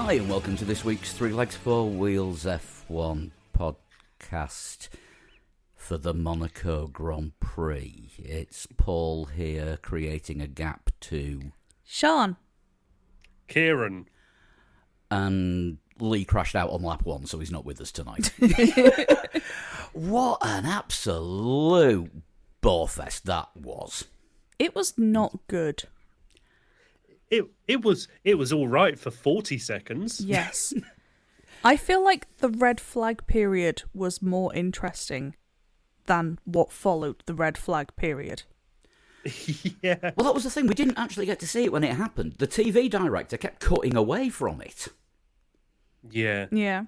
Hi, and welcome to this week's Three Legs, Four Wheels F1 podcast for the Monaco Grand Prix. It's Paul here creating a gap to Sean. Kieran. And Lee crashed out on lap 1, so he's not with us tonight. What an absolute borefest that was. It was not good. It was all right for 40 seconds. Yes. I feel like the red flag period was more interesting than what followed the red flag period. Yeah. Well, that was the thing. We didn't actually get to see it when it happened. The TV director kept cutting away from it. Yeah. Yeah.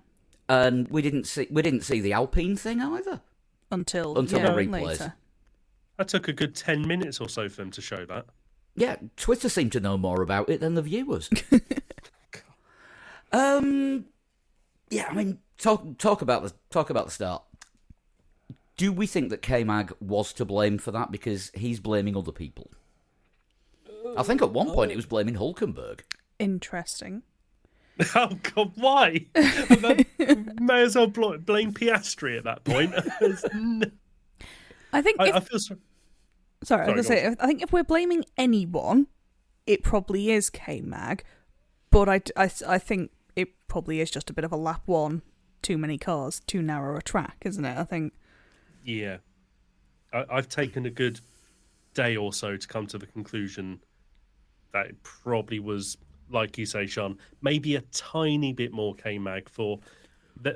And we didn't see the Alpine thing either. Until the replays. later. That took a good 10 minutes or so for them to show that. Yeah, Twitter seemed to know more about it than the viewers. Yeah, I mean, talk about the start. Do we think that K-Mag was to blame for that because he's blaming other people? I think at one point he was blaming Hülkenberg. Interesting. Oh, God, why? May as well blame Piastri at that point. I think I feel so... Sorry, I was going to say, I think if we're blaming anyone, it probably is K-Mag, but I think it probably is just a bit of a lap one, too many cars, too narrow a track, isn't it? I think. Yeah. I've taken a good day or so to come to the conclusion that it probably was, like you say, Sean, maybe a tiny bit more K-Mag for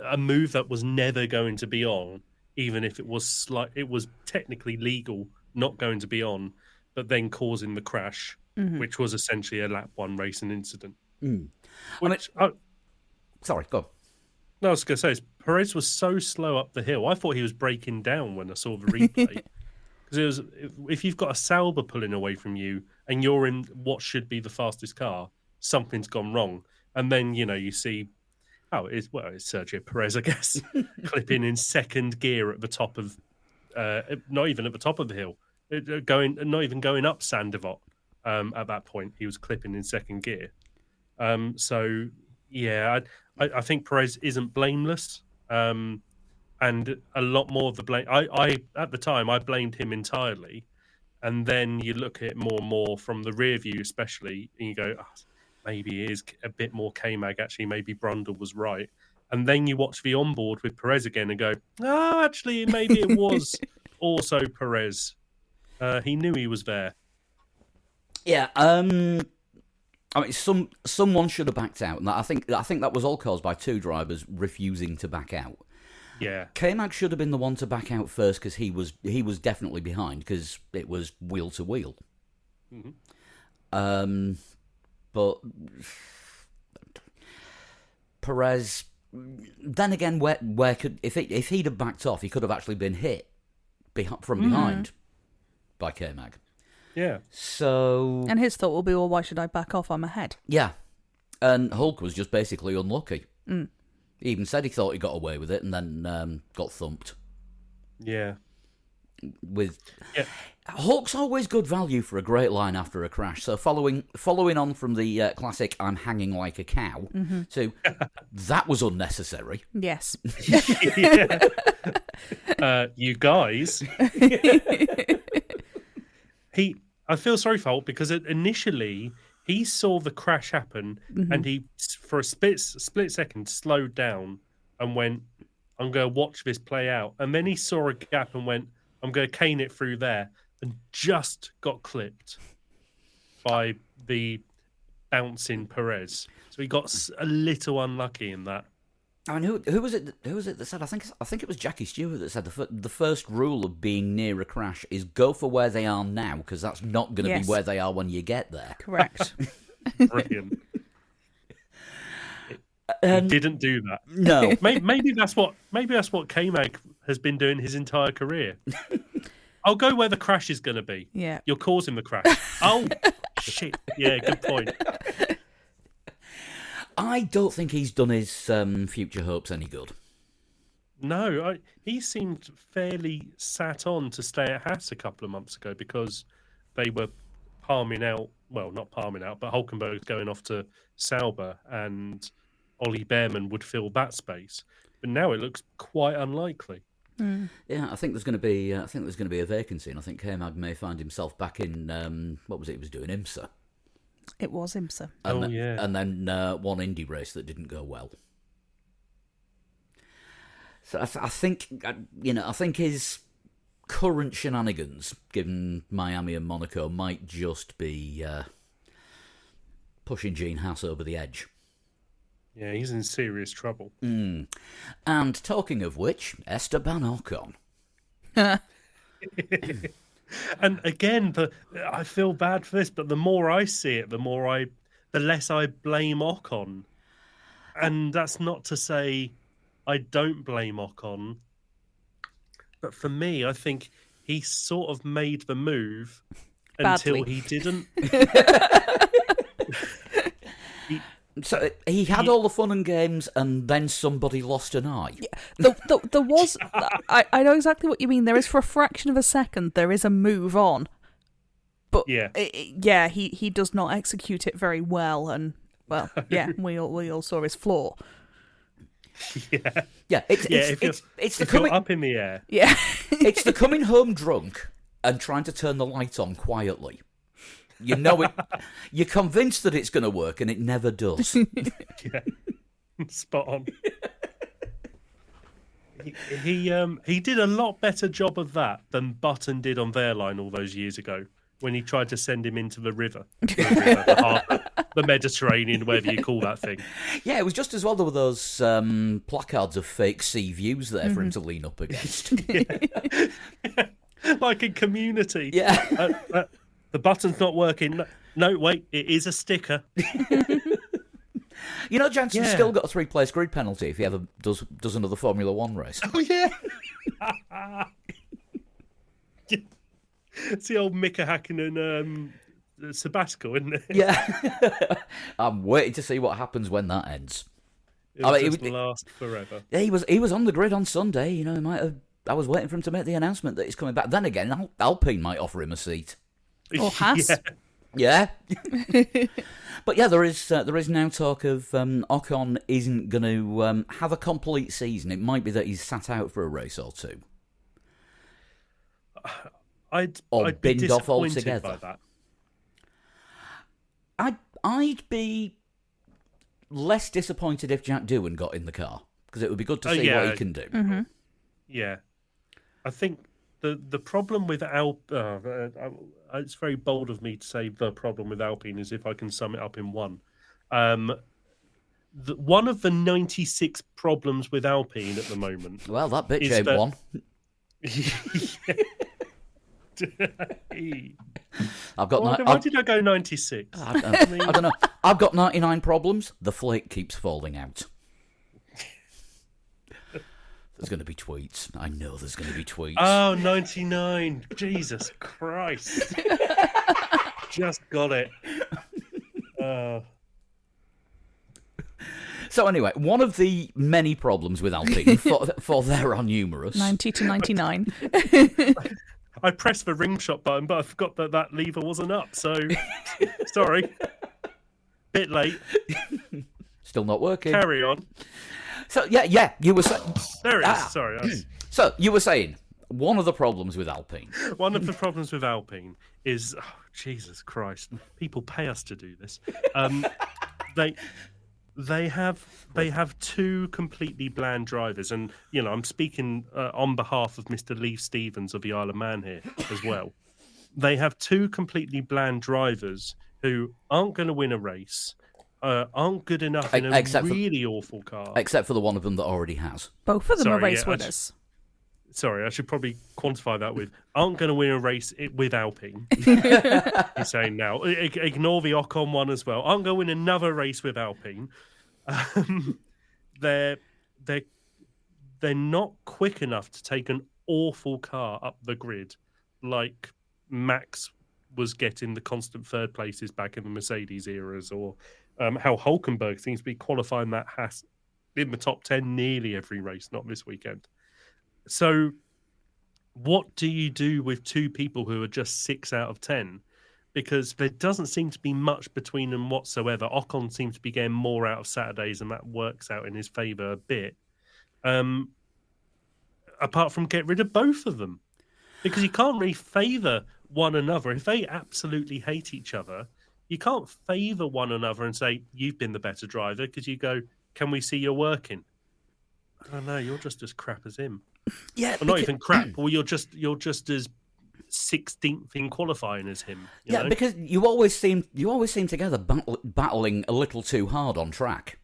a move that was never going to be on, even if it was it was technically legal, not going to be on, but then causing the crash, which was essentially a lap one racing incident. Sorry, go on. No, I was going to say, Perez was so slow up the hill. I thought he was breaking down when I saw the replay. Because if you've got a Sauber pulling away from you and you're in what should be the fastest car, something's gone wrong. And then, you see, it's Sergio Perez, I guess, clipping in second gear at the top of, not even at the top of the hill, not even going up Sandivot at that point. He was clipping in second gear. So, yeah, I think Perez isn't blameless. And a lot more of the blame, at the time, I blamed him entirely. And then you look at it more and more from the rear view, especially, and you go, maybe it is a bit more K-Mag, actually, maybe Brundle was right. And then you watch the onboard with Perez again and go, actually, maybe it was also Perez. He knew he was there. Yeah, I mean, someone should have backed out, and I think that was all caused by two drivers refusing to back out. Yeah, K-Mag should have been the one to back out first because he was definitely behind because it was wheel to wheel. Mm-hmm. But Perez, then again, where could if he'd have backed off, he could have actually been hit from behind by K-Mag. Yeah. So, and his thought will be, well, why should I back off? I'm ahead. Yeah, and Hulk was just basically unlucky. Mm. He even said he thought he got away with it, and then got thumped. Yeah. Hulk's always good value for a great line after a crash. So following on from the classic "I'm hanging like a cow" to that was unnecessary. Yes. You guys. I feel sorry for Hulk because initially he saw the crash happen and he, for a split second, slowed down and went, I'm going to watch this play out. And then he saw a gap and went, I'm going to cane it through there, and just got clipped by the bouncing Perez. So he got a little unlucky in that. I mean, who was it? Who was it that said? I think it was Jackie Stewart that said the first rule of being near a crash is go for where they are now because that's not going to be where they are when you get there. Correct. Brilliant. He didn't do that. No. Maybe that's what K-Mag has been doing his entire career. I'll go where the crash is going to be. Yeah. You're causing the crash. Oh, shit. Yeah, good point. I don't think he's done his future hopes any good. No, he seemed fairly sat on to stay at Haas a couple of months ago because they were palming out. Well, not palming out, but Hulkenberg's going off to Sauber, and Ollie Behrman would fill that space. But now it looks quite unlikely. Yeah, I think there's going to be a vacancy, and I think K-Mag may find himself back in what was it he was doing, IMSA. It was IMSA. And then one Indy race that didn't go well. So I think his current shenanigans, given Miami and Monaco, might just be pushing Gene Haas over the edge. Yeah, he's in serious trouble. And talking of which, Esteban Ocon. And again, I feel bad for this, but the more I see it, the less I blame Ocon. And that's not to say I don't blame Ocon. But for me, I think he sort of made the move Badly. until he didn't. So he had all the fun and games, and then somebody lost an eye. There was. I know exactly what you mean. There is, for a fraction of a second, there is a move on, but he does not execute it very well, and we all saw his flaw. It's the coming up in the air. Yeah, it's the coming home drunk and trying to turn the light on quietly. You know it. You're convinced that it's going to work, and it never does. Yeah, spot on. He did a lot better job of that than Button did on their line all those years ago when he tried to send him into the river, the harbour, the Mediterranean, whatever you call that thing. Yeah, it was just as well there were those placards of fake sea views there for him to lean up against. Like in Community. Yeah. The button's not working. No, wait, it is a sticker. You know, Jansen's still got a 3-place grid penalty if he ever does another Formula One race. Oh, yeah. It's the old Mika Hakkinen sabbatical, isn't it? Yeah. I'm waiting to see what happens when that ends. It'll just last forever. Yeah, he was on the grid on Sunday. You know, I was waiting for him to make the announcement that he's coming back. Then again, Alpine might offer him a seat. Or Haas. Yeah. But yeah, there is now talk of Ocon isn't going to have a complete season. It might be that he's sat out for a race or two. I'd binned be off disappointed altogether. by that. I'd be less disappointed if Jack Doohan got in the car, because it would be good to see what he can do. Mm-hmm. Yeah. I think the problem with it's very bold of me to say the problem with Alpine is if I can sum it up in one. One of the 96 problems with Alpine at the moment. Well, that bitch ain't one. I've got. Why did I go 96? I don't know. I've got 99 problems. The flake keeps falling out. There's going to be tweets. I know there's going to be tweets. Oh, 99. Jesus Christ. Just got it. So anyway, one of the many problems with Alpine, for there are numerous. 90 to 99. I pressed the ring shot button, but I forgot that lever wasn't up. So, sorry. Bit late. Still not working. Carry on. So yeah, you were saying. There it is. Sorry. So you were saying one of the problems with Alpine. One of the problems with Alpine is, Jesus Christ, people pay us to do this. They have two completely bland drivers, and I'm speaking on behalf of Mr. Lee Stevens of the Isle of Man here as well. They have two completely bland drivers who aren't going to win a race. Aren't good enough in a really awful car. Except for the one of them that already has. Both of them are race winners. I should probably quantify that with aren't going to win a race with Alpine. He's saying now. Ignore the Ocon one as well. Aren't going to win another race with Alpine. They're not quick enough to take an awful car up the grid like Max was getting the constant third places back in the Mercedes eras, or how Hülkenberg seems to be qualifying that Haas in the top 10 nearly every race, not this weekend. So what do you do with two people who are just 6 out of 10? because there doesn't seem to be much between them whatsoever. Ocon seems to be getting more out of Saturdays, and that works out in his favour a bit. Apart from get rid of both of them, because you can't really favour one another. If they absolutely hate each other, you can't favour one another and say, you've been the better driver, because you go, can we see you're working? Oh no, you're just as crap as him. Yeah, not even crap. Well, you're just as 16th in qualifying as him. You know? Because you always seem together battling a little too hard on track,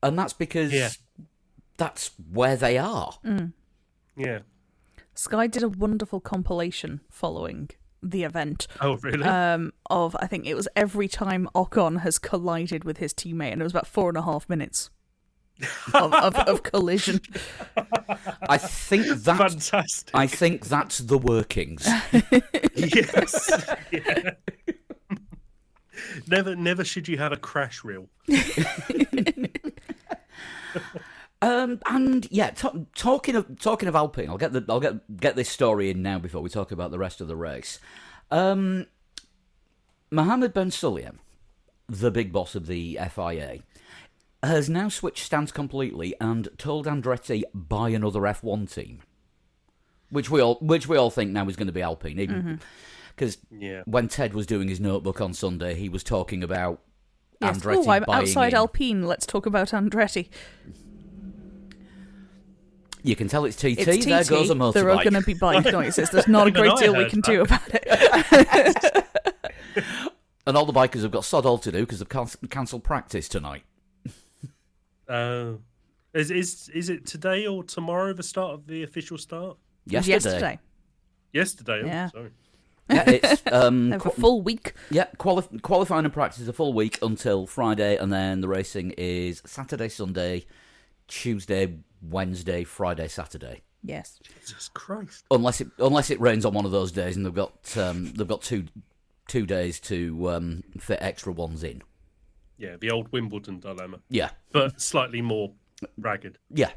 and that's because that's where they are. Yeah. Sky did a wonderful compilation following the event. Oh, really? Of, I think it was every time Ocon has collided with his teammate, and it was about 4.5 minutes of collision. I think that's fantastic. I think that's the workings. Yes. Yeah. Never should you have a crash reel. And yeah, talking of Alpine, I'll get this story in now before we talk about the rest of the race. Mohammed Ben Sulayem, the big boss of the FIA, has now switched stance completely and told Andretti buy another F1 team, which we all think now is going to be Alpine, even because when Ted was doing his notebook on Sunday, he was talking about Andretti. Oh, I'm buying outside Alpine. Let's talk about Andretti. You can tell it's TT. It's TT. There goes a motorbike. There are going to be bike noises. There's not a great deal we can do about it. And all the bikers have got sod all to do because they've cancelled practice tonight. Is it today or tomorrow the start of the official start? Yesterday. Yesterday. Oh, yeah. Sorry. Yeah, it's a full week. Yeah, qualifying and practice is a full week until Friday, and then the racing is Saturday, Sunday, Tuesday, Wednesday, Friday, Saturday. Yes. Jesus Christ. Unless it rains on one of those days, and they've got two days to fit extra ones in. Yeah, the old Wimbledon dilemma. Yeah, but slightly more ragged. Yeah,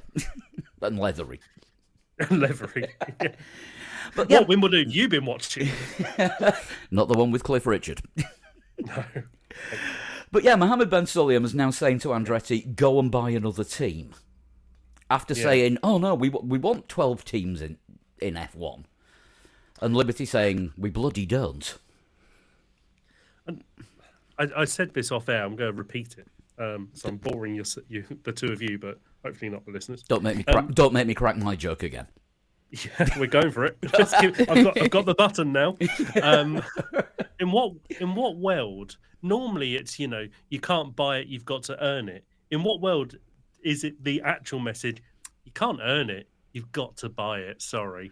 and leathery. Leathery. Yeah. But what Wimbledon have you been watching? Not the one with Cliff Richard. No. But yeah, Mohammed Ben Sulayem is now saying to Andretti, go and buy another team. After saying, oh no, we want 12 teams in F1. And Liberty saying, we bloody don't. And I said this off air, I'm going to repeat it. So I'm boring you, the two of you, but hopefully not the listeners. Don't make me crack my joke again. Yeah, we're going for it. I've got the button now. In what world? Normally, it's you can't buy it, you've got to earn it. In what world is it the actual message? You can't earn it, you've got to buy it. Sorry.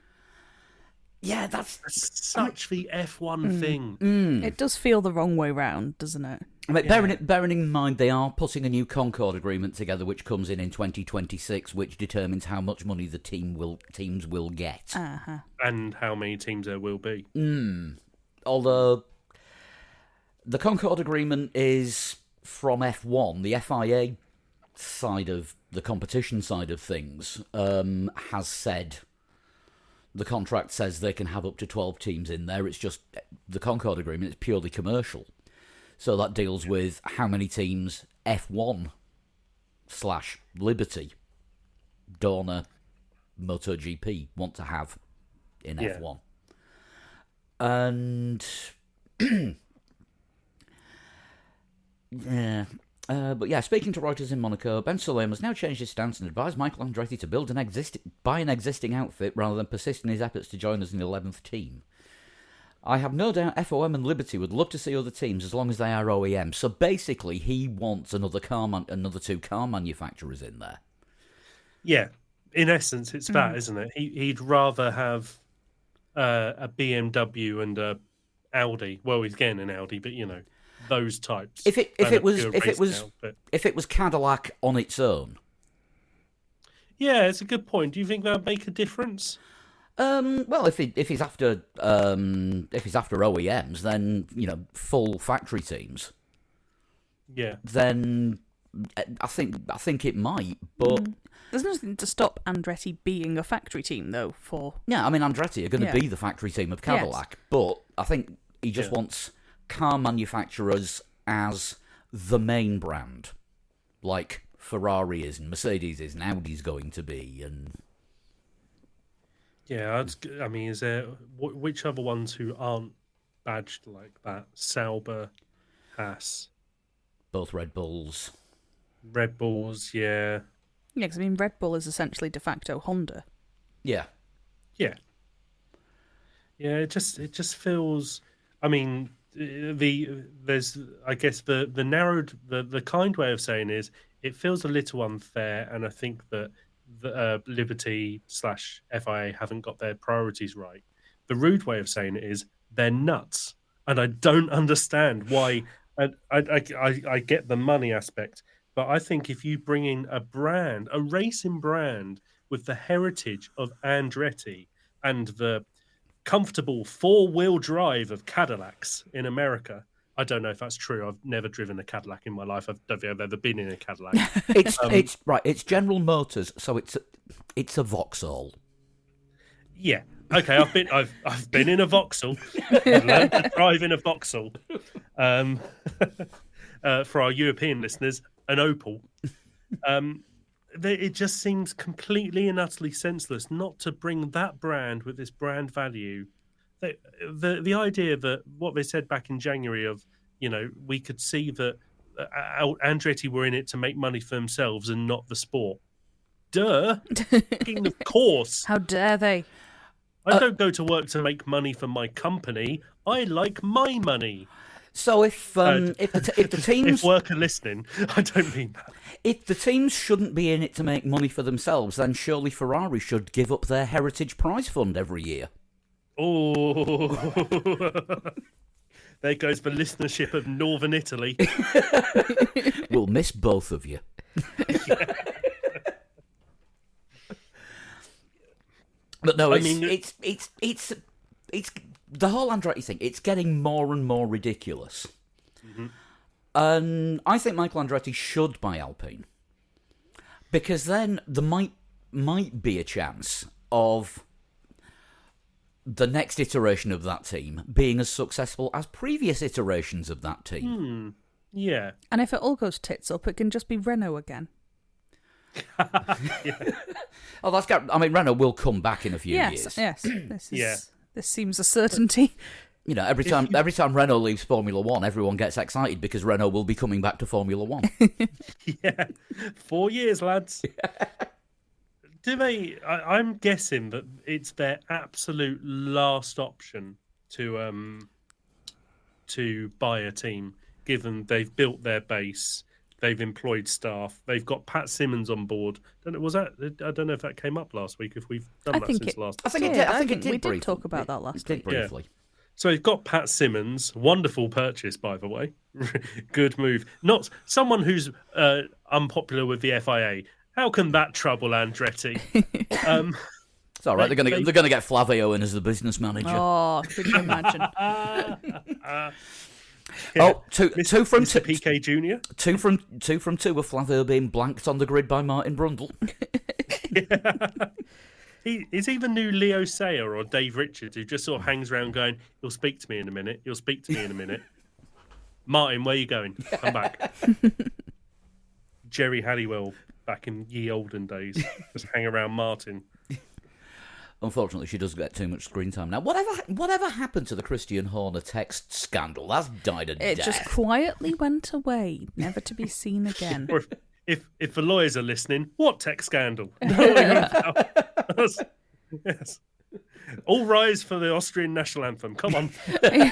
Yeah, that's such the F1 thing. It does feel the wrong way round, doesn't it? I mean, bearing in mind they are putting a new Concord agreement together, which comes in 2026, which determines how much money the teams will get, and how many teams there will be. Although the Concord agreement is from F1, the FIA side of the competition side of things has said. The contract says they can have up to 12 teams in there. It's just the Concord agreement is purely commercial. So that deals with how many teams F1/Liberty, Dorna, MotoGP want to have in F1. And but yeah, speaking to Reuters in Monaco, Ben Sulayem has now changed his stance and advised Michael Andretti to buy an existing outfit rather than persist in his efforts to join us in the 11th team. I have no doubt FOM and Liberty would love to see other teams as long as they are OEM. So basically, he wants another two car manufacturers in there. Yeah, in essence, it's that, isn't it? He'd rather have a BMW and a Audi. Well, he's getting an Audi, but those types. If it was Cadillac on its own. Yeah, it's a good point. Do you think that would make a difference? Well, if he's after OEMs, then full factory teams. Yeah. Then I think it might, but there's nothing to stop Andretti being a factory team, though. I mean, Andretti are going to be the factory team of Cadillac, but I think he just wants car manufacturers as the main brand, like Ferrari is and Mercedes is and Audi's going to be, and Yeah, I mean, is there which other ones who aren't badged like that? Sauber, Haas, both Red Bulls. Red Bulls, yeah. Yeah, because I mean, Red Bull is essentially de facto Honda. Yeah. Yeah. Yeah, it just feels. I mean, there's I guess the narrowed the kind way of saying is it feels a little unfair, and I think that the Liberty / FIA haven't got their priorities right. The rude way of saying it is they're nuts, and I don't understand why. And I get the money aspect, but I think if you bring in a brand, a racing brand with the heritage of Andretti and the comfortable 4-wheel drive of Cadillacs in America. I don't know if that's true. I've never driven a Cadillac in my life. I don't think I've ever been in a Cadillac. It's right. It's General Motors, so it's a Vauxhall. Yeah. Okay. I've been in a Vauxhall. I've learned to drive in a Vauxhall. For our European listeners, an Opel. It just seems completely and utterly senseless not to bring that brand with this brand value. The idea that what they said back in January of, we could see that Andretti were in it to make money for themselves and not the sport. Duh. Of course. How dare they? I don't go to work to make money for my company. I like my money. So if the teams, if work are listening, I don't mean that. If the teams shouldn't be in it to make money for themselves, then surely Ferrari should give up their Heritage Prize Fund every year. Oh, there goes the listenership of Northern Italy. We'll miss both of you. But no, it's the whole Andretti thing. It's getting more and more ridiculous. Mm-hmm. And I think Michael Andretti should buy Alpine, because then there might be a chance of the next iteration of that team being as successful as previous iterations of that team. Yeah. And if it all goes tits up, it can just be Renault again. Yeah. Oh, that's got. I mean, Renault will come back in a few years. Yes. This seems a certainty. Every time Renault leaves Formula One, everyone gets excited because Renault will be coming back to Formula One. Yeah, 4 years, lads. Do they? I'm guessing that it's their absolute last option to buy a team, given they've built their base. They've employed staff. They've got Pat Simmons on board. I don't know if that came up last week. If we've done that since last. I think it did. We did talk about that last week. Briefly. Yeah. So we've got Pat Simmons. Wonderful purchase, by the way. Good move. Not someone who's unpopular with the FIA. How can that trouble Andretti? It's all right. They're going to get Flavio in as the business manager. Oh, could you imagine? Yeah. Oh, two from Mr. PK Jr. Two from two with Flavio being blanked on the grid by Martin Brundle. Yeah. Is he the new Leo Sayer or Dave Richards, who just sort of hangs around going, "You'll speak to me in a minute. You'll speak to me in a minute." Martin, where you going? Come back. Jerry Halliwell back in ye olden days, just hang around Martin. Unfortunately, she does get too much screen time now. Whatever happened to the Christian Horner text scandal? That's died a death. It just quietly went away, never to be seen again. Or if the lawyers are listening, what tech scandal? Yes. All rise for the Austrian national anthem. Come on. Hang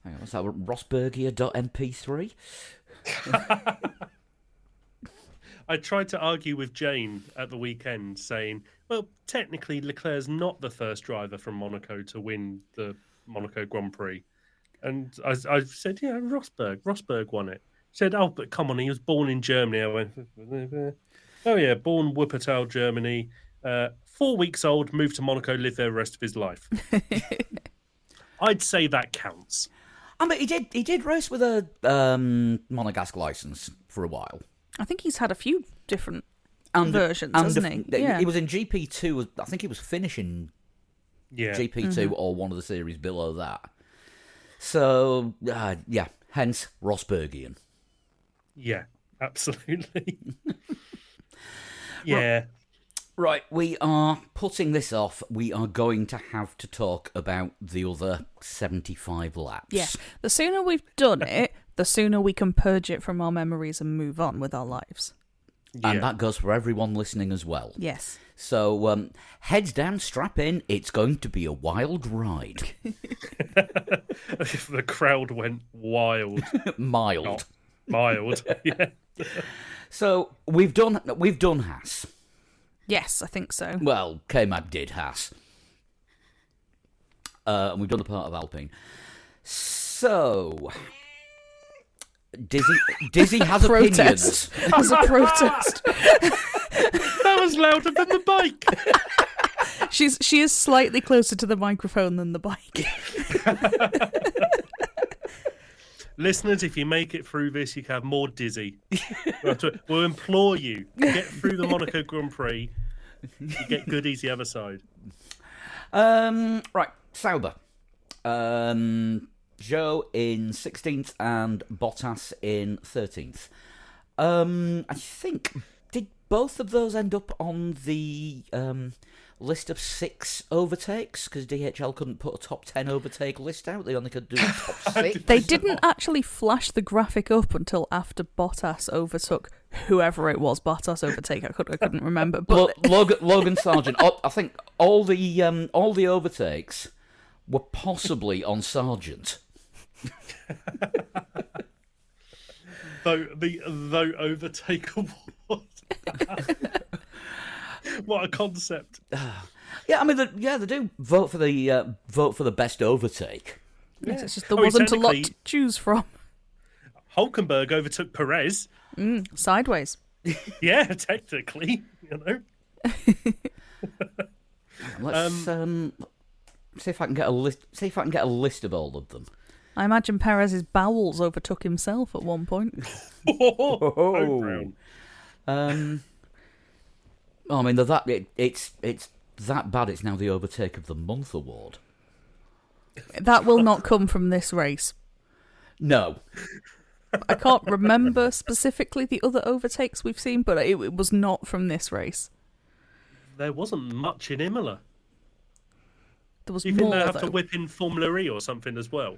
on, what's that? Rosbergia.mp3? I tried to argue with Jane at the weekend, saying, well, technically Leclerc's not the first driver from Monaco to win the Monaco Grand Prix. And I said, yeah, Rosberg won it. She said, oh, but come on, he was born in Germany. I went, oh yeah, born Wuppertal, Germany. 4 weeks old, moved to Monaco, lived there the rest of his life. I'd say that counts. I mean, he did race with a Monegasque license for a while. I think he's had a few different versions, hasn't he? Yeah. He was in GP2. I think he was finishing GP2 or one of the series below that. So, yeah, hence Rosbergian. Yeah, absolutely. Yeah. Right, we are putting this off. We are going to have to talk about the other 75 laps. Yeah. The sooner we've done it, the sooner we can purge it from our memories and move on with our lives. And that goes for everyone listening as well. Yes. So, heads down, strap in. It's going to be a wild ride. The crowd went wild. Mild. Not mild. Yeah. So, we've done Haas. Yes, I think so. Well, K-Mag did Haas. And we've done the part of Alpine. So, Dizzy has opinions. As a protest. That was louder than the bike. She is slightly closer to the microphone than the bike. Listeners, if you make it through this, you can have more Dizzy. We'll implore you, get through the Monaco Grand Prix. You get goodies the other side. Right, Sauber. Zhou in 16th and Bottas in 13th. I think, did both of those end up on the list of 6 overtakes? Because DHL couldn't put a top 10 overtake list out. They only could do a top 6. They didn't actually flash the graphic up until after Bottas overtook whoever it was. Bottas overtake. I couldn't remember. But Logan Sargent. I think all the overtakes were possibly on Sargent. Though overtake award. What a concept! Yeah, I mean, they do vote for the best overtake. yes, it's just there wasn't a lot to choose from. Hulkenberg overtook Perez. Sideways. Yeah, technically, you know. Let's see if I can get a list. See if I can get a list of all of them. I imagine Perez's bowels overtook himself at one point. Brown. I mean, it's that bad. It's now the Overtake of the Month award. That will not come from this race. No. I can't remember specifically the other overtakes we've seen, but it was not from this race. There wasn't much in Imola. There was Do you think more, they have though. to whip in Formula E or something as well?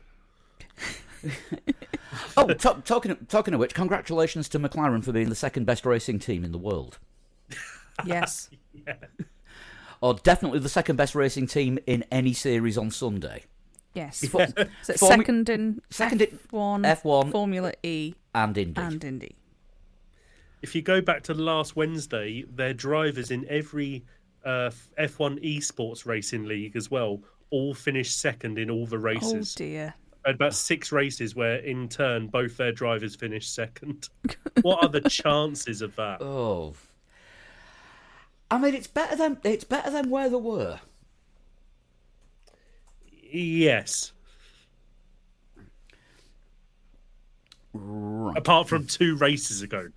Oh, talking of which, congratulations to McLaren for being the second best racing team in the world. Yes. Yeah. Or definitely the second best racing team in any series on Sunday. Yes. Yeah. So it's second in F1, F1, Formula E, and Indy. and Indy. If you go back to last Wednesday, their drivers in every F1 esports racing league as well all finished second in all the races. Oh dear. About 6 races where, in turn, both their drivers finished second. What are the chances of that? Oh, I mean, it's better than where they were. Yes. Right. Apart from 2 races ago.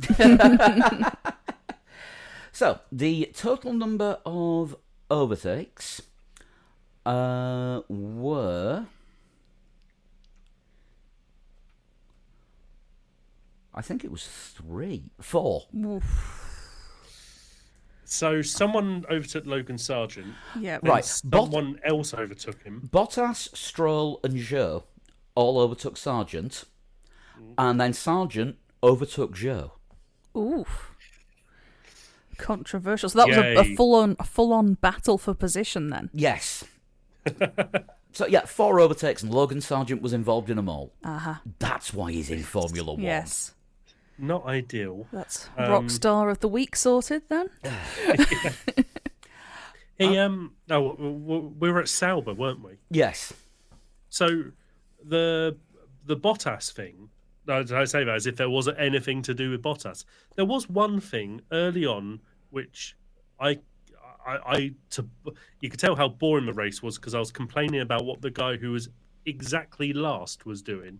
So the total number of overtakes were. I think it was 4. So someone overtook Logan Sargent. Yeah. Then Right. someone else overtook him. Bottas, Stroll, and Zhou all overtook Sargent, and then Sargent overtook Zhou. Oof. Controversial. So that was Yay. a full on battle for position then. Yes. So yeah, 4 overtakes, and Logan Sargent was involved in them all. That's why he's in Formula One. Yes. Not ideal. That's Rockstar of the Week sorted then. We were at Sauber, weren't we? Yes. So the Bottas thing. I say that as if there wasn't anything to do with Bottas. There was one thing early on which you could tell how boring the race was because I was complaining about what the guy who was exactly last was doing.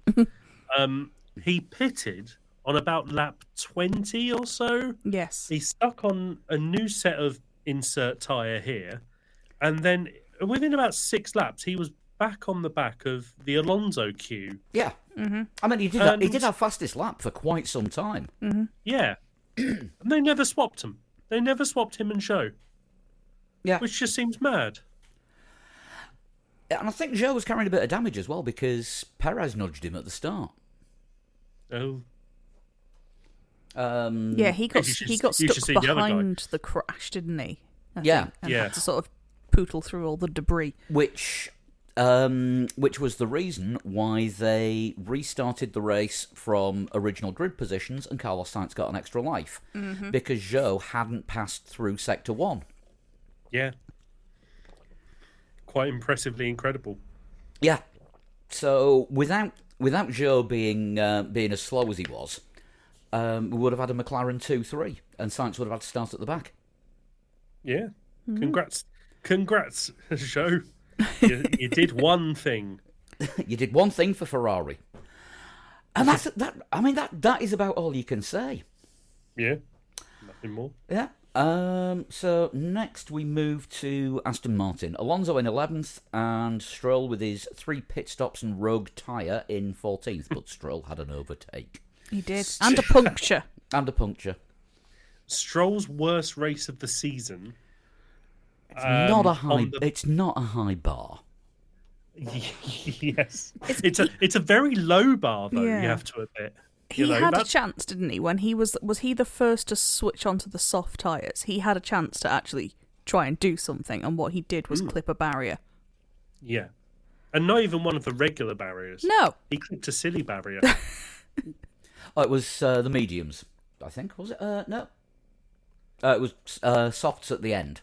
He pitted on about lap 20 or so. Yes. He stuck on a new set of insert tyre here, and then within about 6 laps, he was back on the back of the Alonso queue. Yeah. Mm-hmm. I mean, he did have fastest lap for quite some time. Mm-hmm. Yeah. And they never swapped him. They never swapped him and Zhou. Yeah. Which just seems mad. And I think Zhou was carrying a bit of damage as well because Perez nudged him at the start. Oh. Yeah, he got stuck behind the crash, didn't he? I think, and had to sort of pootle through all the debris. Which was the reason why they restarted the race from original grid positions and Carlos Sainz got an extra life. Mm-hmm. Because Zhou hadn't passed through Sector 1. Yeah. Quite impressively incredible. Yeah. So without Zhou being as slow as he was, we would have had a McLaren 2-3 and Sainz would have had to start at the back. Yeah. Congrats, Zhou. You did one thing. You did one thing for Ferrari, and that is about all you can say. Yeah, nothing more. Yeah. So next we move to Aston Martin. Alonso in 11th, and Stroll with his 3 pit stops and rogue tyre in 14th. But Stroll had an overtake. He did, and a puncture. Stroll's worst race of the season. It's not a high bar. Yes, it's a very low bar though. Yeah. You have to admit. He had a chance, didn't he? When he was he the first to switch onto the soft tyres? He had a chance to actually try and do something, and what he did was clip a barrier. Yeah, and not even one of the regular barriers. No, he clipped a silly barrier. Oh, it was the mediums, I think. Was it? No. It was softs at the end.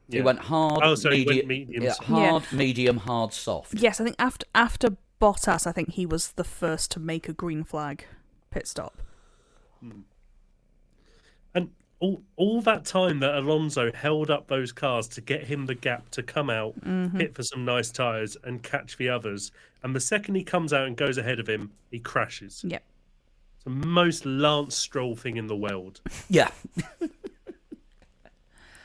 Yeah. He went hard, mediums. Yeah, hard, medium, hard, soft. Yes, I think after Bottas, I think he was the first to make a green flag pit stop. And all that time that Alonso held up those cars to get him the gap to come out, hit for some nice tyres and catch the others. And the second he comes out and goes ahead of him, he crashes. Yep. It's the most Lance Stroll thing in the world. Yeah.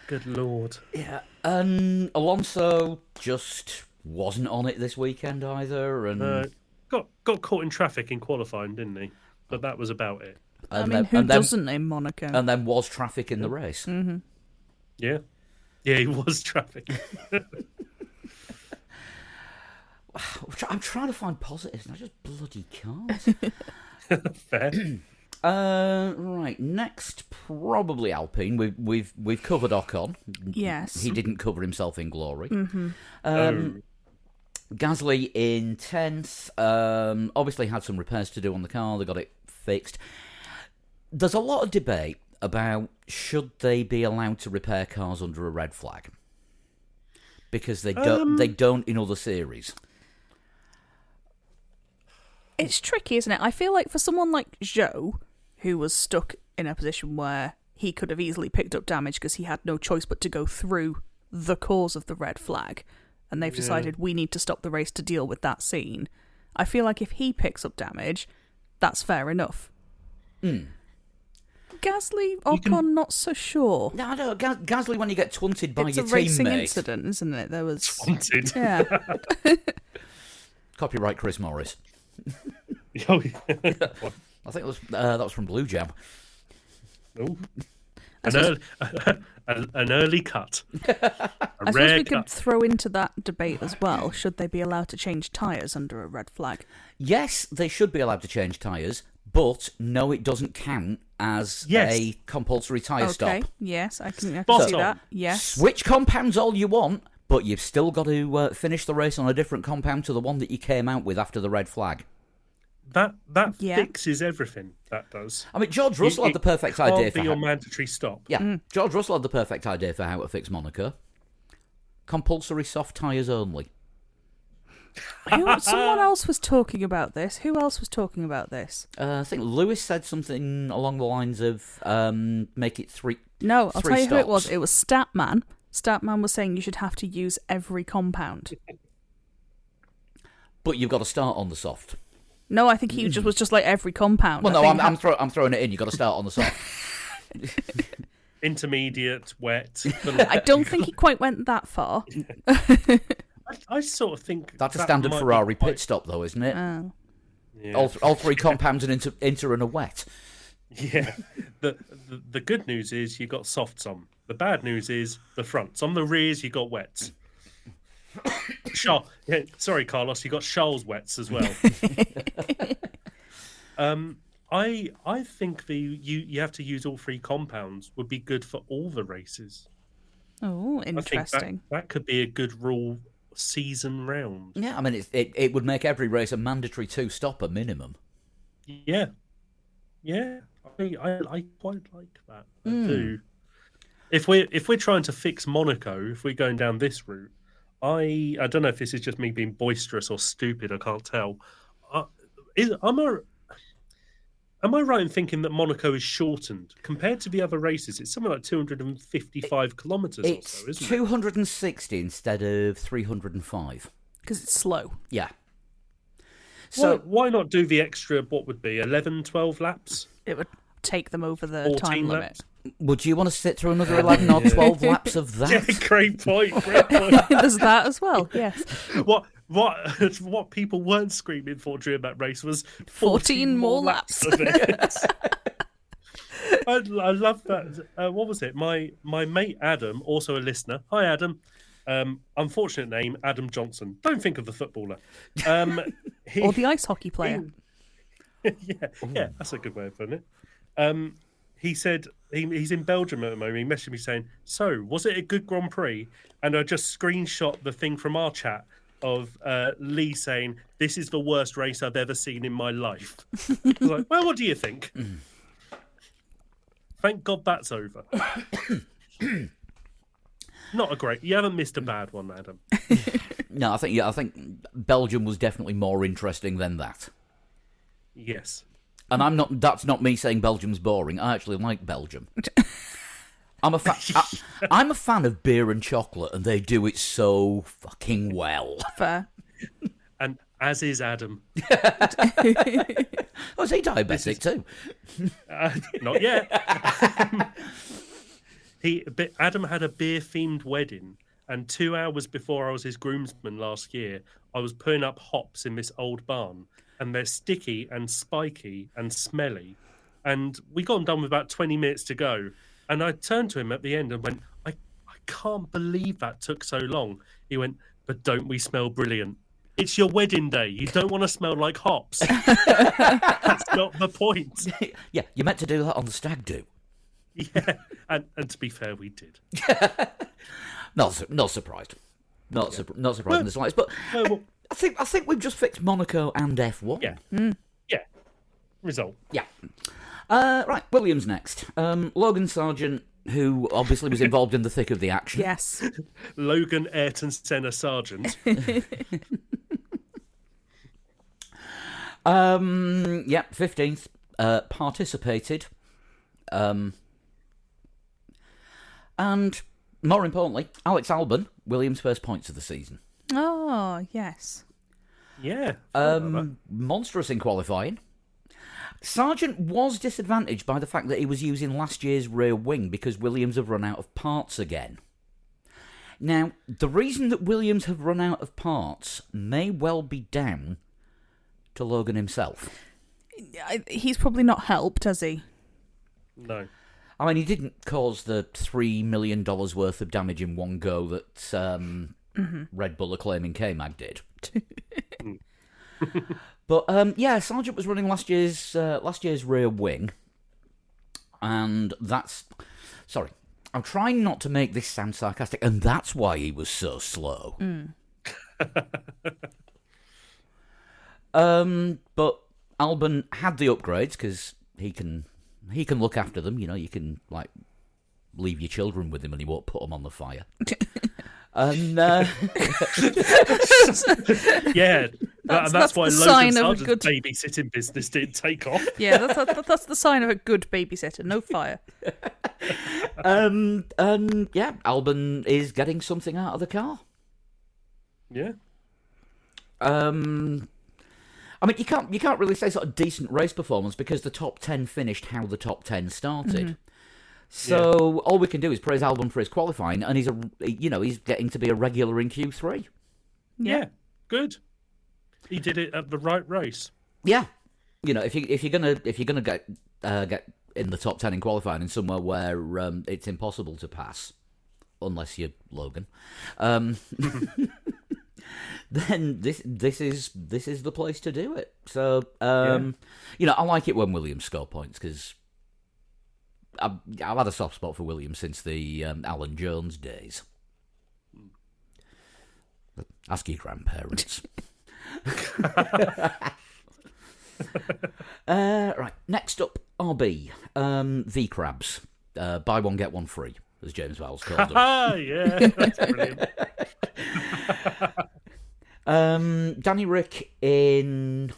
Good Lord. Yeah. And Alonso just wasn't on it this weekend either. And got caught in traffic in qualifying, didn't he? But that was about it. Who doesn't in Monaco? And then was traffic in the race. Mm-hmm. Yeah. Yeah, he was traffic. I'm trying to find positives, and I just bloody can't. Fair. Right, next probably Alpine. We've covered Ocon. Yes, he didn't cover himself in glory. Mm-hmm. Gasly in 10th. Obviously had some repairs to do on the car. They got it fixed. There's a lot of debate about should they be allowed to repair cars under a red flag because they don't in other series. It's tricky, isn't it? I feel like for someone like Zhou, who was stuck in a position where he could have easily picked up damage because he had no choice but to go through the cause of the red flag, and they've decided we need to stop the race to deal with that scene. I feel like if he picks up damage, that's fair enough. Gasly, Ocon, not so sure. No, Gasly, when you get twunted by your teammate. It's a racing incident, isn't it? There was... Twunted. Yeah. Copyright Chris Morris. Oh, yeah. I think that was from Blue Jam. Oh. An early cut. I suppose we could throw into that debate as well. Should they be allowed to change tyres under a red flag? Yes, they should be allowed to change tyres, but no, it doesn't count as a compulsory tyre stop. Yes, I can Spot see on. that. Yes. Switch compounds all you want, but you've still got to finish the race on a different compound to the one that you came out with after the red flag. That fixes everything. That does. I mean, George Russell had the perfect idea for your mandatory stop. Yeah, George Russell had the perfect idea for how to fix Monaco. Compulsory soft tyres only. Someone else was talking about this. Who else was talking about this? I think Lewis said something along the lines of make it three. No, I'll tell you stops. who it was. It was Statman. Statman was saying you should have to use every compound. But you've got to start on the soft. No, I think he was just like every compound. Well, no, I'm throwing it in. You've got to start on the soft. Intermediate, wet. I don't think he quite went that far. I sort of think That's a that standard might be Ferrari quite- pit stop, though, isn't it? Oh. Yeah. All three compounds and inter and a wet. Yeah. The good news is you got softs on. The bad news is the fronts. On the rears, you got wets. Sorry, Carlos, you got Charles wets as well. I think you have to use all three compounds would be good for all the races. Oh, I think interesting. that could be a good rule season round. Yeah, I mean, it would make every race a mandatory 2-stopper minimum. Yeah. I quite like that. I do. If we're trying to fix Monaco, if we're going down this route, I don't know if this is just me being boisterous or stupid. I can't tell. Am I right in thinking that Monaco is shortened compared to the other races? It's something like 255 kilometres or It's so, isn't it? 260 instead of 305. Because it's slow. Yeah. So So why not do the extra, what would be 11, 12 laps? It would take them over the 14 time limit. laps? would you want to sit through another 11 or 12 laps of Yeah, that? great point. Great point. There's that as well, yes. What people weren't screaming for during that race was 14 more laps. of it. I love that. What was it? My mate Adam, also a listener. Hi Adam. Unfortunate name, Adam Johnson. Don't think of the footballer. Or the ice hockey player. Yeah, that's a good way of putting it. He said he's in Belgium at the moment. He messaged me saying, "So, was it a good Grand Prix?" And I just screenshot the thing from our chat of Lee saying, "This is the worst race I've ever seen in my life." I was like, "Well, what do you think?" Thank God that's over. Not a great. You haven't missed a bad one, Adam. No, I think Belgium was definitely more interesting than that. Yes. And that's not me saying Belgium's boring. I actually like Belgium. I'm a fan of beer and chocolate, and they do it so fucking well. Fair. And as is Adam. Oh, is he diabetic too? Not yet. Adam had a beer-themed wedding, and 2 hours before I was his groomsman last year, I was putting up hops in this old barn, and they're sticky and spiky and smelly. And we got them done with about 20 minutes to go. And I turned to him at the end and went, I can't believe that took so long. He went, but don't we smell brilliant? It's your wedding day. You don't want to smell like hops. That's not the point. Yeah, you meant to do that on the stag do. Yeah, and to be fair, we did. Not surprised. Not surprised in the slightest. But Well, I think we've just fixed Monaco and F1. yeah. Yeah. Result. Yeah. Right, Williams next. Logan Sargent, who obviously was involved in the thick of the action. Yes. Logan Ayrton Senna Sargent. Yeah, 15th. Participated. And more importantly, Alex Albon, Williams' first points of the season. Oh, yes. Yeah. Monstrous in qualifying. Sargent was disadvantaged by the fact that he was using last year's rear wing because Williams have run out of parts again. Now, the reason that Williams have run out of parts may well be down to Logan himself. He's probably not helped, has he? No. I mean, he didn't cause the $3 million worth of damage in one go that Red Bull are claiming K-Mag did. But yeah, Sargent was running last year's rear wing, and that's... Sorry, I'm trying not to make this sound sarcastic, and that's why he was so slow. But Albon had the upgrades because he can look after them. You know, you can like leave your children with him, and he won't put them on the fire. And Yeah. That's why the Logan sign of a Sargent's good- babysitting business didn't take off. Yeah, that's the sign of a good babysitter. No fire. and yeah, Albon is getting something out of the car. Yeah. I mean, you can't really say sort of decent race performance because the top 10 finished how the top 10 started. So all we can do is praise Albon for his qualifying, and he's getting to be a regular in Q3. Yeah, good. He did it at the right race. Yeah, if you're gonna get in the top 10 in qualifying in somewhere where it's impossible to pass, unless you're Logan, then this is the place to do it. So I like it when Williams score points because I've had a soft spot for Williams since the Alan Jones days. Ask your grandparents. Right, next up, RB, V-Crabs. Buy one, get one free, as James Vowles called them. Yeah, that's brilliant. Danny Rick in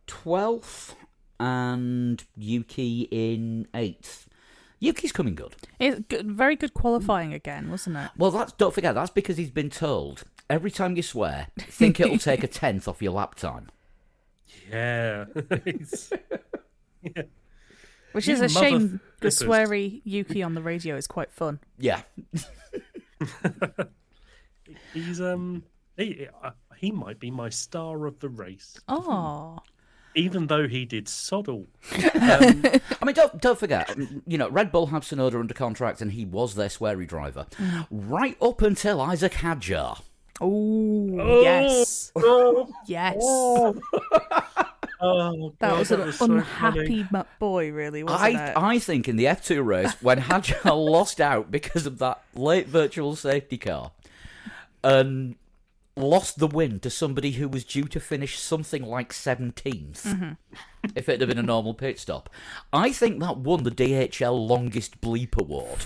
12th and Yuki in 8th. Yuki's coming good. It's good, very good qualifying again, wasn't it? Well, don't forget, that's because he's been told, every time you swear, think it'll take a 10th off your lap time. Yeah. Which is a shame, because sweary Yuki on the radio is quite fun. Yeah. He's he might be my star of the race. Oh. Even though he did sod all. I mean, don't forget, Red Bull have Tsunoda under contract and he was their sweary driver. Right up until Isaac Hadjar. Oh, yes. Yes. Oh, that God, was an unhappy boy, really, wasn't it? I think in the F2 race, when Hadjar lost out because of that late virtual safety car and lost the win to somebody who was due to finish something like 17th, if it had been a normal pit stop, I think that won the DHL longest bleep award.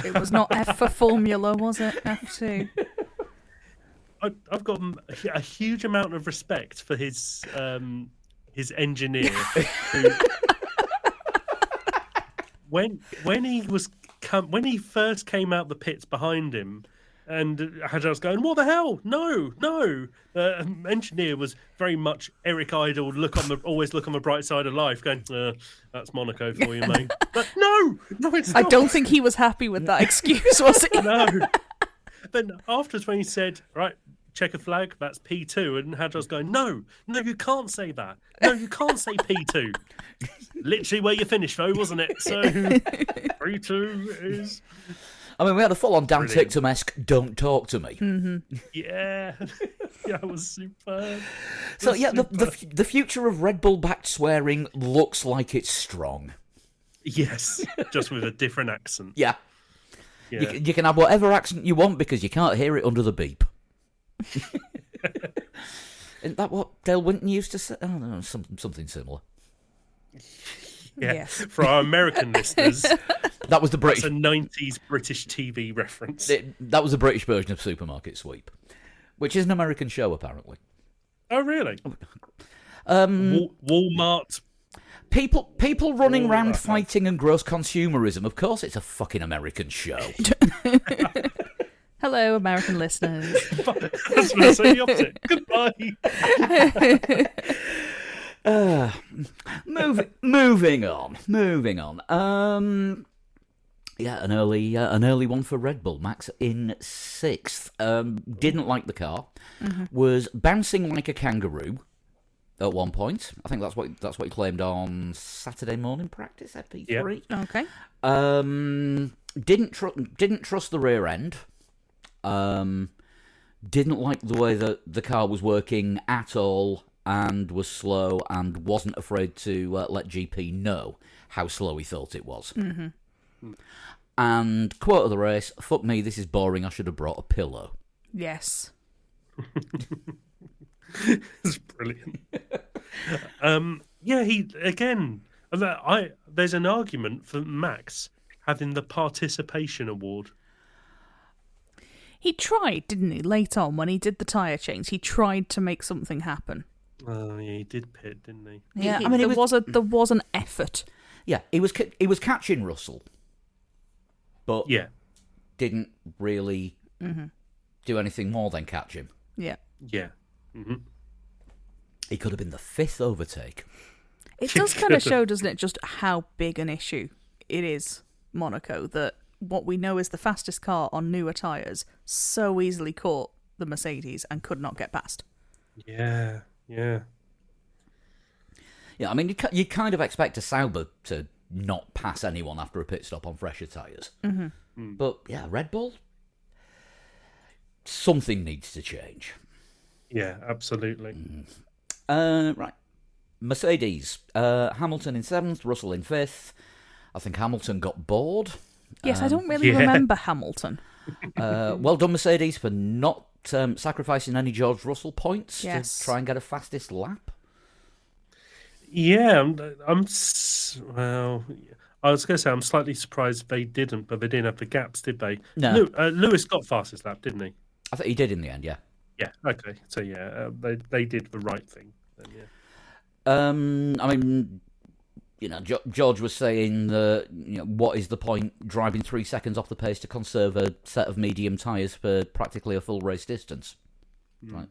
It was not F for Formula, was it? F2. I've got a huge amount of respect for his engineer. Who, when he first came out the pits behind him, and Hadjar's going, "What the hell? No!" Engineer was very much Eric Idle. Always look on the bright side of life. Going, "That's Monaco for you, mate." But no, it's not. I don't think he was happy with that excuse, was he? No. Then afterwards, when he said, "Right, check a flag, that's P2," and Hadjar's going, no, you can't say that. No, you can't say P2. Literally where you finished, though, wasn't it? So P2 is... I mean, we had a full-on Dan Ticktum-esque "Don't talk to me." Mm-hmm. Yeah. Yeah, it was superb. So, yeah, the future of Red Bull-backed swearing looks like it's strong. Yes, just with a different accent. Yeah. You can have whatever accent you want because you can't hear it under the beep. Isn't that what Dale Winton used to say? I don't know, something similar. Yeah. Yes. For our American listeners, that was the British. That's a 90s British TV reference. That was the British version of Supermarket Sweep, which is an American show, apparently. Oh, really? Walmart. People running around fighting and gross consumerism. Of course, it's a fucking American show. Hello, American listeners. I was going to say the opposite. Goodbye. Moving on. Yeah, an early one for Red Bull. Max in 6th. Didn't like the car. Was bouncing like a kangaroo at one point. I think that's what he claimed on Saturday morning practice at P3. Yeah. Okay. Didn't trust the rear end. Didn't like the way that the car was working at all, and was slow, and wasn't afraid to let GP know how slow he thought it was. And quote of the race: "Fuck me, this is boring. I should have brought a pillow." Yes. It's brilliant. He again. There's an argument for Max having the participation award. He tried, didn't he? Late on, when he did the tyre change, he tried to make something happen. Oh, yeah, he did pit, didn't he? Yeah, I mean, there was an effort. Yeah, he was catching Russell, but didn't really do anything more than catch him. Yeah. Yeah. Mm-hmm. He could have been the 5th overtake. It does kind of show, doesn't it, just how big an issue it is, Monaco, that what we know is the fastest car on newer tyres so easily caught the Mercedes and could not get past. Yeah. Yeah, I mean, you kind of expect a Sauber to not pass anyone after a pit stop on fresher tyres. Mm-hmm. But, yeah, Red Bull, something needs to change. Yeah, absolutely. Right. Mercedes. Hamilton in 7th, Russell in 5th. I think Hamilton got bored. Yes, I don't really remember Hamilton. Well done, Mercedes, for not sacrificing any George Russell points to try and get a fastest lap. Yeah, well, I was going to say I'm slightly surprised they didn't, but they didn't have the gaps, did they? No. Lewis got fastest lap, didn't he? I think he did in the end, yeah. Yeah, okay. So, yeah, they did the right thing. Then, yeah. I mean, you know, George was saying that, you know, what is the point driving 3 seconds off the pace to conserve a set of medium tyres for practically a full race distance? Right.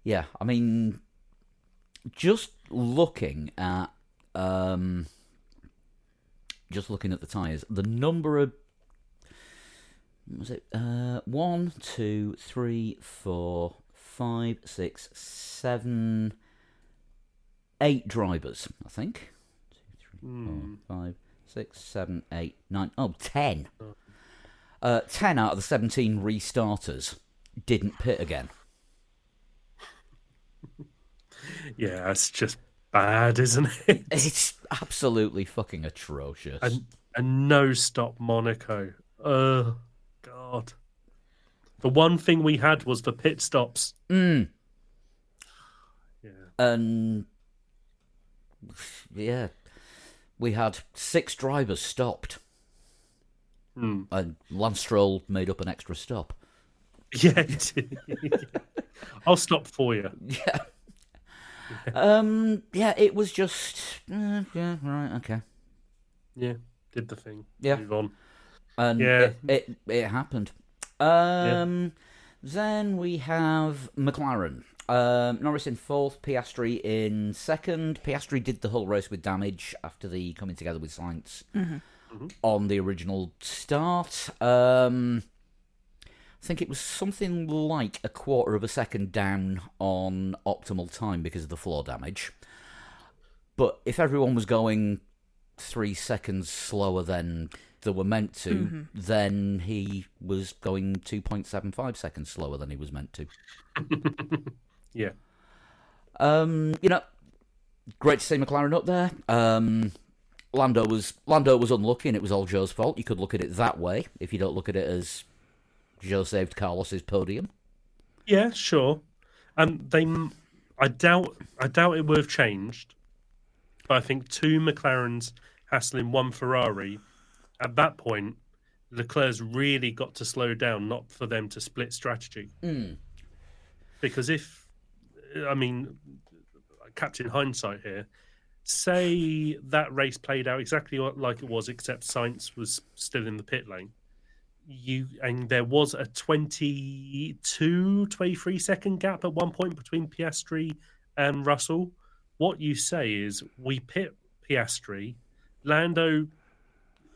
Yeah, I mean, just looking at the tyres, the number of, was it 1, 2, 3, 4, 5, 6, 7, 8 drivers, I think. 2, 3, 4, 5, 6, 7, 8, 9. Oh, 10. 10 out of the 17 restarters didn't pit again. Yeah, that's just bad, isn't it? It's absolutely fucking atrocious. And no stop Monaco. Oh, God. The one thing we had was the pit stops. Yeah. Yeah, we had 6 drivers stopped. And Lance Stroll made up an extra stop. Yeah, I'll stop for you. Yeah. Yeah, it was just... yeah, right, okay. Yeah, did the thing. Yeah. Move on. And yeah. it happened. Then we have McLaren. Norris in 4th, Piastri in 2nd. Piastri did the whole race with damage after the coming together with Sainz on the original start. I think it was something like a quarter of a second down on optimal time because of the floor damage. But if everyone was going 3 seconds slower than they were meant to, then he was going 2.75 seconds slower than he was meant to. Yeah. You know, great to see McLaren up there. Lando was unlucky and it was all Joe's fault. You could look at it that way if you don't look at it as Joe saved Carlos's podium. Yeah, sure. I doubt it would have changed, but I think 2 McLarens hassling 1 Ferrari. At that point, Leclerc's really got to slow down, not for them to split strategy. Because catching hindsight here, say that race played out exactly like it was, except Sainz was still in the pit lane, and there was a 23 second gap at one point between Piastri and Russell. What you say is, we pit Piastri, Lando.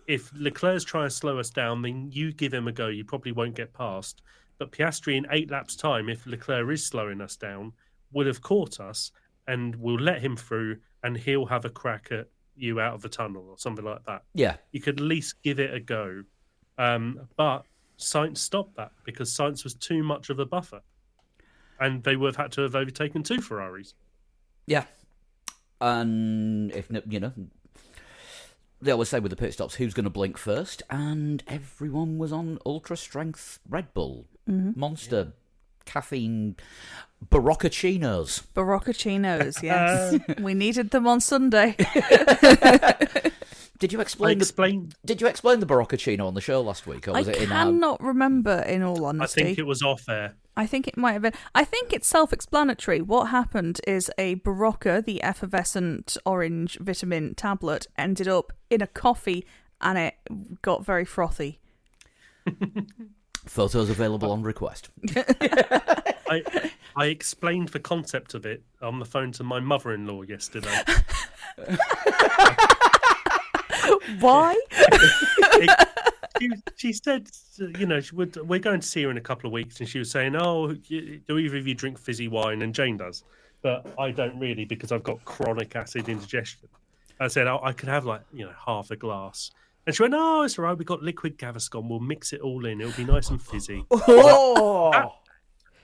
If Leclerc's trying to slow us down, then you give him a go. You probably won't get past. But Piastri, in 8 laps' time, if Leclerc is slowing us down, will have caught us, and we'll let him through, and he'll have a crack at you out of the tunnel or something like that. Yeah. You could at least give it a go. But Sainz stopped that because Sainz was too much of a buffer. And they would have had to have overtaken 2 Ferraris. Yeah. And if, you know... They always say with the pit stops, who's going to blink first? And everyone was on ultra-strength Red Bull, Monster, caffeine, Baroccacinos. Baroccacinos, yes. We needed them on Sunday. Did you explain the Baroccacino on the show last week? Or was it cannot remember, in all honesty. I think it was off air. I think it might have been. I think it's self-explanatory. What happened is a Barocca, the effervescent orange vitamin tablet, ended up in a coffee and it got very frothy. Photos available on request. I explained the concept of it on the phone to my mother-in-law yesterday. Why? she said, we're going to see her in a couple of weeks, and she was saying, "Oh, do either of you drink fizzy wine?" And Jane does, but I don't really because I've got chronic acid indigestion. I said I could have half a glass, and she went, "Oh, it's all right. We got liquid Gaviscon. We'll mix it all in. It'll be nice and fizzy." Oh,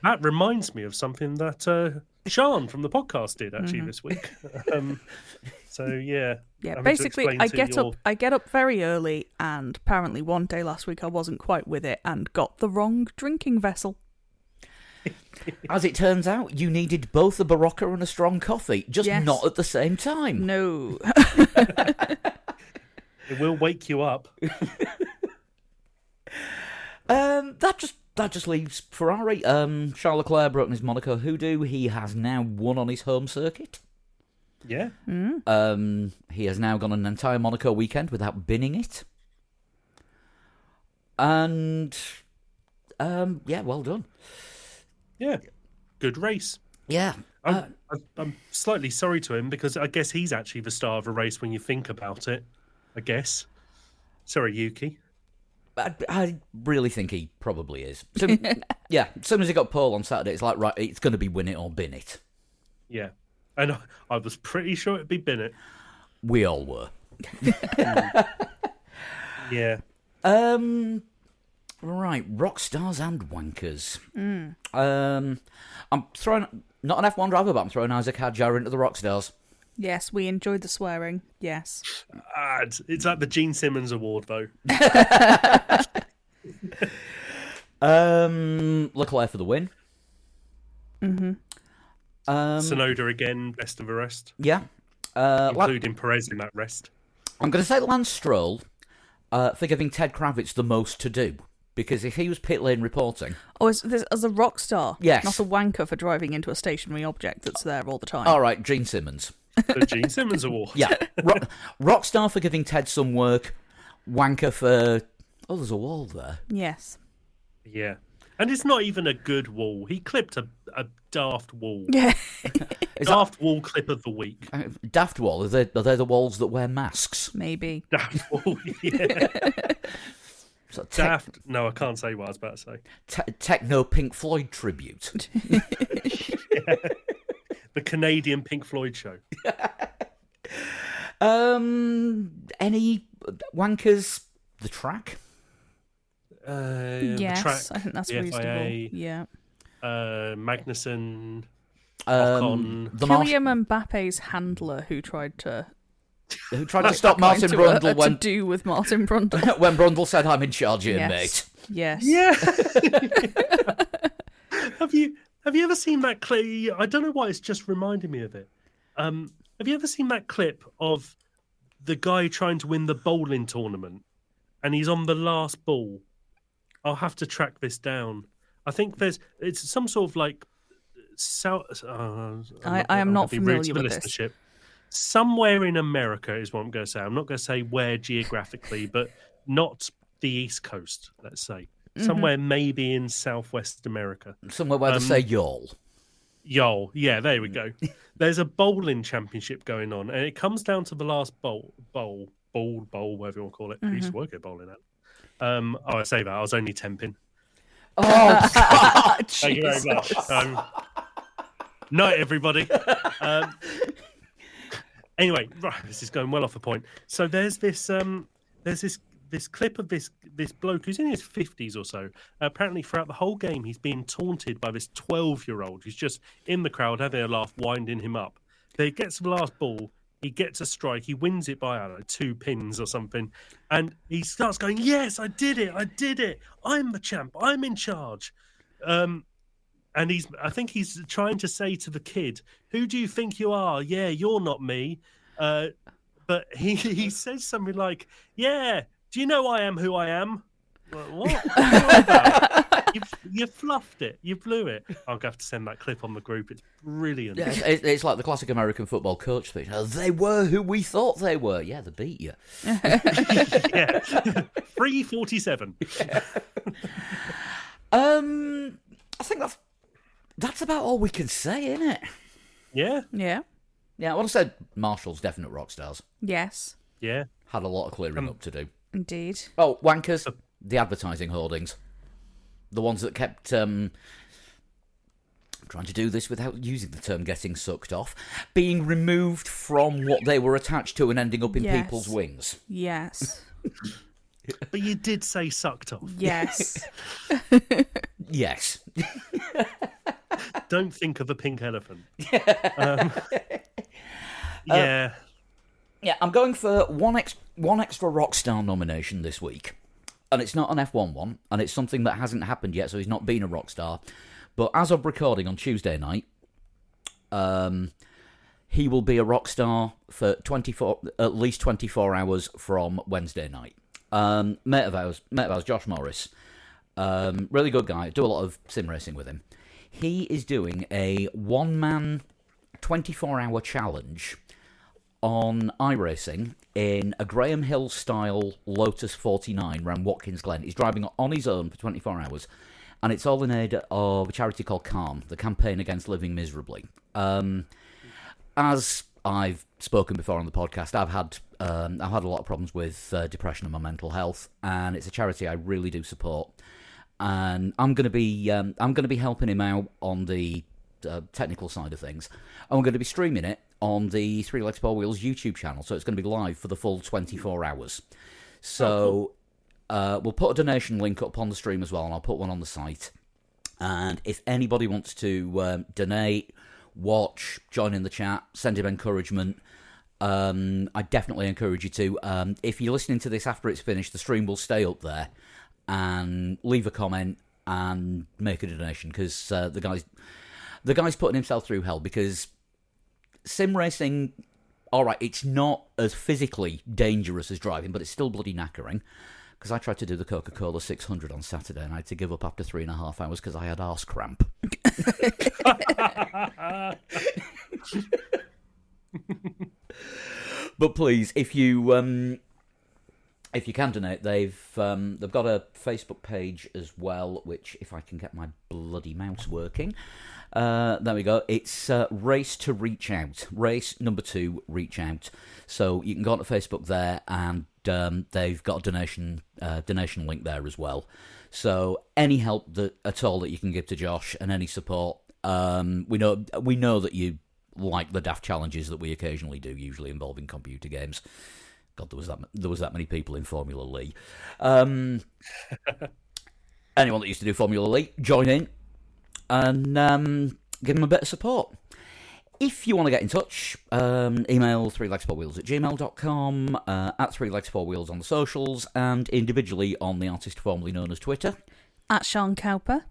that reminds me of something that Sean from the podcast did actually this week. So yeah. Basically, I get up very early, and apparently one day last week I wasn't quite with it and got the wrong drinking vessel. As it turns out, you needed both a Barocca and a strong coffee, just not at the same time. No. It will wake you up. That just leaves Ferrari. Charles Leclerc broken his Monaco hoodoo. He has now won on his home circuit. Yeah. He has now gone an entire Monaco weekend without binning it. And well done. Yeah, good race. Yeah. I'm slightly sorry to him because I guess he's actually the star of a race when you think about it. I guess. Sorry, Yuki. I really think he probably is. So, yeah, as soon as he got pole on Saturday, it's like, right, it's going to be win it or bin it. Yeah. And I was pretty sure it'd be bin it. We all were. Yeah. Right, rock stars and wankers. I'm throwing, not an F1 driver, but I'm throwing Isaac Hadjar into the rock stars. Yes, we enjoyed the swearing. Yes. It's like the Gene Simmons Award, though. Leclerc for the win. Mm-hmm. Tsunoda again, best of the rest. Yeah. Including Perez in that rest. I'm going to say Lance Stroll for giving Ted Kravitz the most to do. Because if he was pit lane reporting... Oh, as a rock star? Yes. Not a wanker for driving into a stationary object that's there all the time. All right, Gene Simmons. The Gene Simmons Award. Yeah. Rock star for giving Ted some work. Wanker for... Oh, there's a wall there. Yes. Yeah. And it's not even a good wall. He clipped a daft wall. Yeah. Daft wall clip of the week. Daft wall? Are they the walls that wear masks? Maybe. Daft wall, yeah. So daft. No, I can't say what I was about to say. Techno Pink Floyd tribute. Yeah. The Canadian Pink Floyd show. Any wankers? The track? Yes, the track, I think that's the reasonable. FIA, yeah. Magnussen, Ocon. Kylian Mbappe's handler who tried to stop Martin Brundle to do with Martin Brundle when Brundle said, "I'm in charge here, mate." Yes. Yeah. Have you ever seen that clip? I don't know why it's just reminding me of it. Have you ever seen that clip of the guy trying to win the bowling tournament, and he's on the last ball? I'll have to track this down. I think it's some sort of like I am not familiar with this. Somewhere in America is what I'm going to say. I'm not going to say where geographically, but not the East Coast, let's say. Mm-hmm. Somewhere maybe in Southwest America. Somewhere where they say y'all. Y'all, yeah, there we go. There's a bowling championship going on, and it comes down to the last bowl, whatever you want to call it. Mm-hmm. I used to work at bowling at. I say that, I was only temping. Oh, God, thank you very much. Night, everybody. Anyway, right, this is going well off the point. So there's this clip of this bloke who's in his 50s or so. Apparently, throughout the whole game, he's being taunted by this 12-year-old who's just in the crowd having a laugh, winding him up. Then he gets the last ball, he gets a strike, he wins it by, I don't know, 2 pins or something, and he starts going, "Yes, I did it! I'm the champ, I'm in charge." And I think he's trying to say to the kid, "Who do you think you are? Yeah, you're not me." But he says something like, "Yeah, do you know I am who I am?" Like, what? You fluffed it. You blew it. I'll have to send that clip on the group. It's brilliant. Yeah, it's like the classic American football coach speech. They were who we thought they were. Yeah, they beat you. Yeah. 347. I think that's about all we can say, isn't it? Yeah. Yeah. Yeah, I would have said Marshall's definite rock stars. Yes. Yeah. Had a lot of clearing up to do. Indeed. Oh, wankers. The advertising hoardings. The ones that kept... I'm trying to do this without using the term getting sucked off. Being removed from what they were attached to and ending up in people's wings. Yes. But you did say sucked off. Yes. Yes. Don't think of a pink elephant. Yeah, I'm going for one extra Rockstar nomination this week. And it's not an F1 one, and it's something that hasn't happened yet, so he's not been a Rockstar. But as of recording on Tuesday night, he will be a Rockstar for at least 24 hours from Wednesday night. Mate of ours, Josh Morris, really good guy, do a lot of sim racing with him. He is doing a one-man 24-hour challenge on iRacing in a Graham Hill-style Lotus 49 around Watkins Glen. He's driving on his own for 24 hours, and it's all in aid of a charity called CALM, the Campaign Against Living Miserably. As I've spoken before on the podcast, I've had a lot of problems with depression and my mental health, and it's a charity I really do support. And I'm going to be helping him out on the technical side of things. And we're going to be streaming it on the Three Legs Four Wheels YouTube channel, so it's going to be live for the full 24 hours. So we'll put a donation link up on the stream as well, and I'll put one on the site. And if anybody wants to donate, watch, join in the chat, send him encouragement, I definitely encourage you to. If you're listening to this after it's finished, the stream will stay up there, and leave a comment and make a donation, because the guy's putting himself through hell, because sim racing, alright, it's not as physically dangerous as driving, but it's still bloody knackering. Because I tried to do the Coca-Cola 600 on Saturday, and I had to give up after 3.5 hours because I had arse cramp. But please, if you can donate, they've got a Facebook page as well, which, if I can get my bloody mouse working, there we go. It's Race to Reach Out. Race number 2, Reach Out. So you can go onto Facebook there, and they've got a donation link there as well. So any help at all that you can give to Josh, and any support, we know that you like the daft challenges that we occasionally do, usually involving computer games. God, there was that many people in Formula Lee. Anyone that used to do Formula Lee, join in and give them a bit of support. If you want to get in touch, email 3legs4wheels@gmail.com, at 3legs4wheels on the socials, and individually on the artist formerly known as Twitter. At Sean Cowper.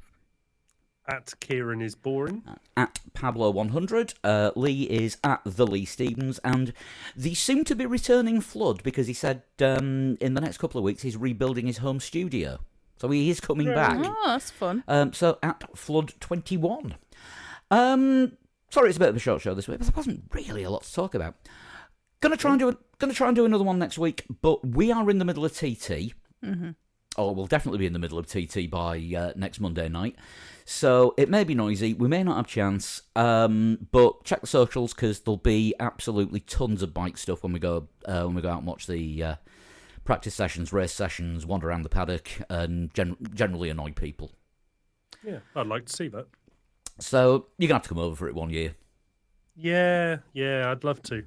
At Kieran is boring. At Pablo100. Lee is at the Lee Stevens, and the soon-to-be returning Flood, because he said in the next couple of weeks he's rebuilding his home studio. So he is coming back. Oh, that's fun. So at Flood21. Sorry, it's a bit of a short show this week, but there wasn't really a lot to talk about. Gonna try and do another one next week, but we are in the middle of TT. Mm-hmm. Or we'll definitely be in the middle of TT by next Monday night. So it may be noisy, we may not have a chance, but check the socials, because there'll be absolutely tons of bike stuff when we go out and watch the practice sessions, race sessions, wander around the paddock, and generally annoy people. Yeah, I'd like to see that. So you're going to have to come over for it one year. Yeah, I'd love to.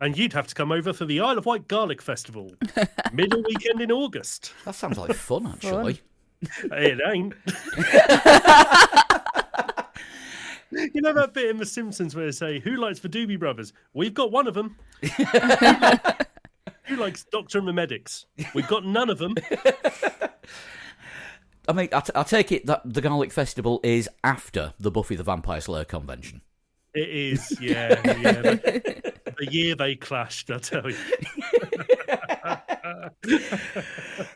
And you'd have to come over for the Isle of Wight Garlic Festival, middle weekend in August. That sounds like fun, actually. It ain't. You know that bit in The Simpsons where they say, "Who likes the Doobie Brothers? We've got one of them." Who likes Doctor and the Medics? We've got none of them. I mean, I take it that the Garlic Festival is after the Buffy the Vampire Slayer convention. It is, yeah. The year they clashed, I tell you.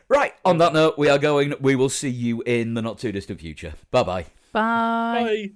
Right, on that note, we are going. We will see you in the not-too-distant future. Bye-bye. Bye. Bye.